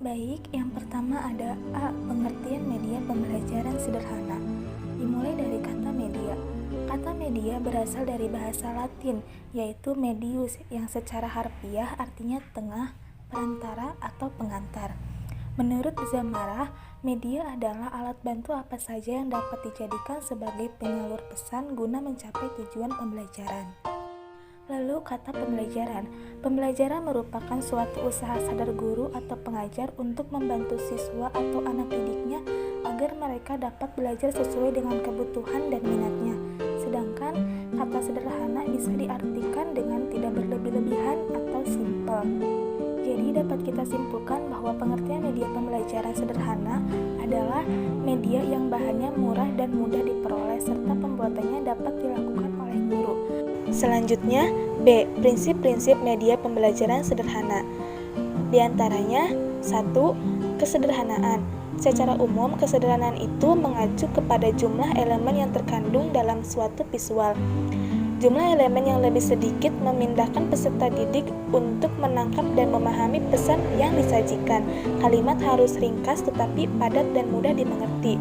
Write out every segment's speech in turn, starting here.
Baik, yang pertama ada A. Pengertian media pembelajaran sederhana. Dimulai dari kata media. Kata media berasal dari bahasa Latin, yaitu medius, yang secara harfiah artinya tengah, perantara, atau pengantar. Menurut Zamara, media adalah alat bantu apa saja yang dapat dijadikan sebagai penyalur pesan guna mencapai tujuan pembelajaran. Lalu kata pembelajaran. Pembelajaran merupakan suatu usaha sadar guru atau pengajar untuk membantu siswa atau anak didiknya agar mereka dapat belajar sesuai dengan kebutuhan dan minatnya. Sedangkan kata sederhana bisa diartikan dengan tidak berlebih-lebihan atau simpel. Jadi dapat kita simpulkan bahwa pengertian media pembelajaran sederhana adalah media yang bahannya murah dan mudah diperoleh serta pembuatannya dapat dilakukan oleh guru. Selanjutnya, B. Prinsip-prinsip media pembelajaran sederhana. Di antaranya, 1. Kesederhanaan. Secara umum, kesederhanaan itu mengacu kepada jumlah elemen yang terkandung dalam suatu visual. Jumlah elemen yang lebih sedikit memindahkan peserta didik untuk menangkap dan memahami pesan yang disajikan. Kalimat harus ringkas tetapi padat dan mudah dimengerti.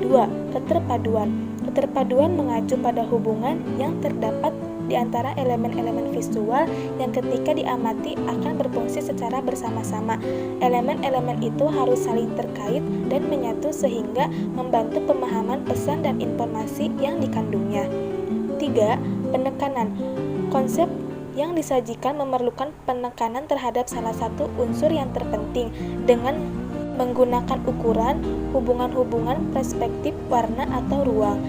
2. Keterpaduan. Keterpaduan mengacu pada hubungan yang terdapat di antara elemen-elemen visual yang ketika diamati akan berfungsi secara bersama-sama. Elemen-elemen itu harus saling terkait dan menyatu sehingga membantu pemahaman pesan dan informasi yang dikandungnya. 3. Penekanan. Konsep yang disajikan memerlukan penekanan terhadap salah satu unsur yang terpenting dengan menggunakan ukuran, hubungan-hubungan, perspektif, warna, atau ruang.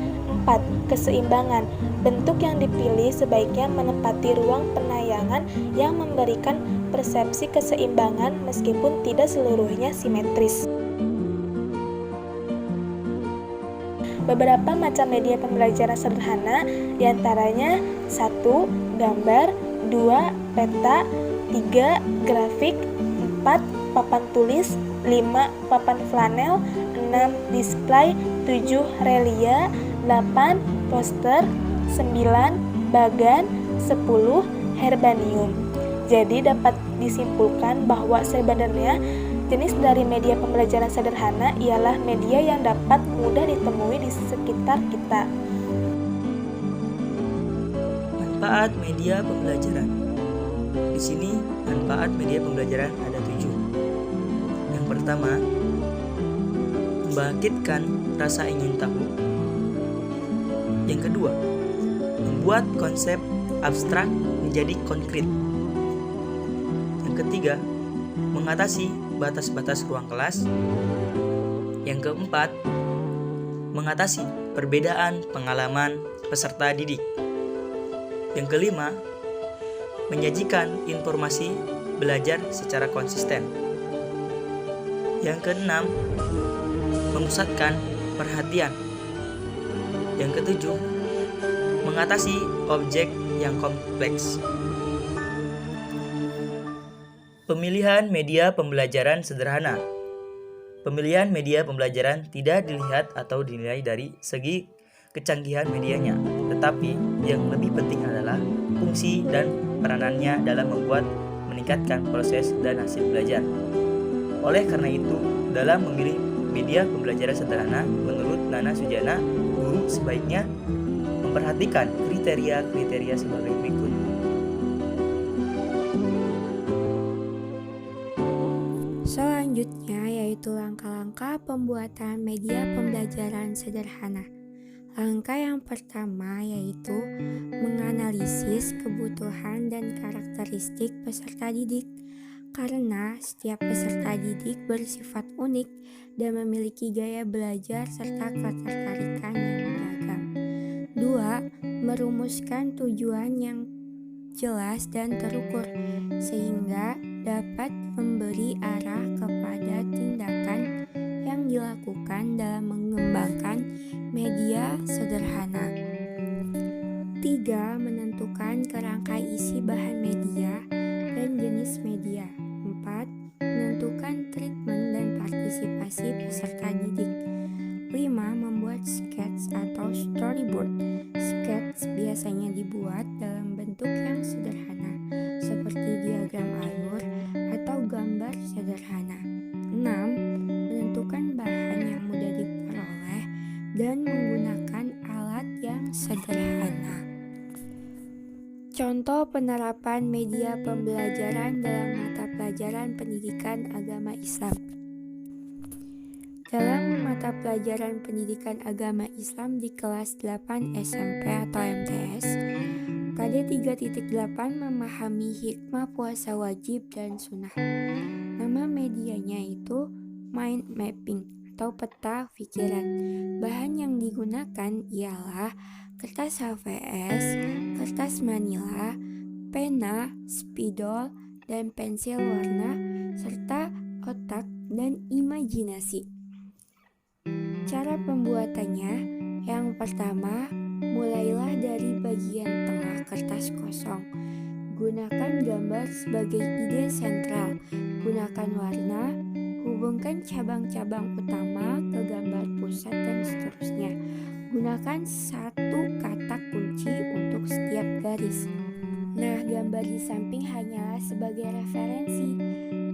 4. Keseimbangan. Bentuk yang dipilih sebaiknya menepati ruang penayangan yang memberikan persepsi keseimbangan meskipun tidak seluruhnya simetris. Beberapa macam media pembelajaran sederhana diantaranya 1. Gambar, 2. Peta, 3. Grafik, 4. Papan tulis, 5. Papan flanel, 6. Display, 7. Relia, 8. Poster, 9. Bagan, 10. Herbanium. Jadi dapat disimpulkan bahwa sebenarnya jenis dari media pembelajaran sederhana ialah media yang dapat mudah ditemui di sekitar kita. Manfaat media pembelajaran. Di sini manfaat media pembelajaran ada 7. Yang pertama, membangkitkan rasa ingin tahu. Yang kedua, membuat konsep abstrak menjadi konkret. Yang ketiga, mengatasi batas-batas ruang kelas. Yang keempat, mengatasi perbedaan pengalaman peserta didik. Yang kelima, menyajikan informasi belajar secara konsisten. Yang keenam, memusatkan perhatian. Yang ketujuh, mengatasi objek yang kompleks. Pemilihan media pembelajaran sederhana. Pemilihan media pembelajaran tidak dilihat atau dinilai dari segi kecanggihan medianya, tetapi yang lebih penting adalah fungsi dan peranannya dalam meningkatkan proses dan hasil belajar. Oleh karena itu, dalam memilih media pembelajaran sederhana, menurut Nana Sujana, guru sebaiknya memperhatikan kriteria-kriteria sebagai berikut. Selanjutnya yaitu langkah-langkah pembuatan media pembelajaran sederhana. Langkah yang pertama yaitu menganalisis kebutuhan dan karakteristik peserta didik, karena setiap peserta didik bersifat unik dan memiliki gaya belajar serta ketertarikan yang beragam. 2. Merumuskan tujuan yang jelas dan terukur sehingga dapat memberi arah kepada tindakan yang dilakukan dalam mengembangkan media sederhana. 3. Menentukan kerangka isi bahan media dan jenis media. 4. Menentukan treatment dan partisipasi peserta didik. 5. Membuat sketch atau storyboard. Sketch biasanya dibuat dalam bentuk sederhana. Contoh penerapan media pembelajaran dalam mata pelajaran pendidikan agama Islam. Dalam mata pelajaran pendidikan agama Islam di kelas 8 SMP atau MTS, KD 3.8 memahami hikmah puasa wajib dan sunnah. Nama medianya itu mind mapping atau peta pikiran. Bahan yang digunakan ialah kertas HVS, kertas manila, pena, spidol, dan pensil warna, serta otak dan imajinasi. Cara pembuatannya, yang pertama, mulailah dari bagian tengah kertas kosong. Gunakan gambar sebagai ide sentral. Gunakan warna, hubungkan cabang-cabang utama ke gambar pusat dan seterusnya. Gunakan satu kata kunci untuk setiap garis. Nah, gambar di samping hanyalah sebagai referensi.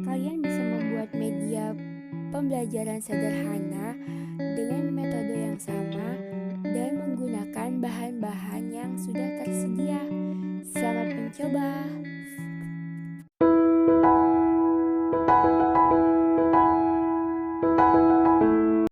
Kalian bisa membuat media pembelajaran sederhana dengan metode yang sama dan menggunakan bahan-bahan yang sudah tersedia. Selamat mencoba!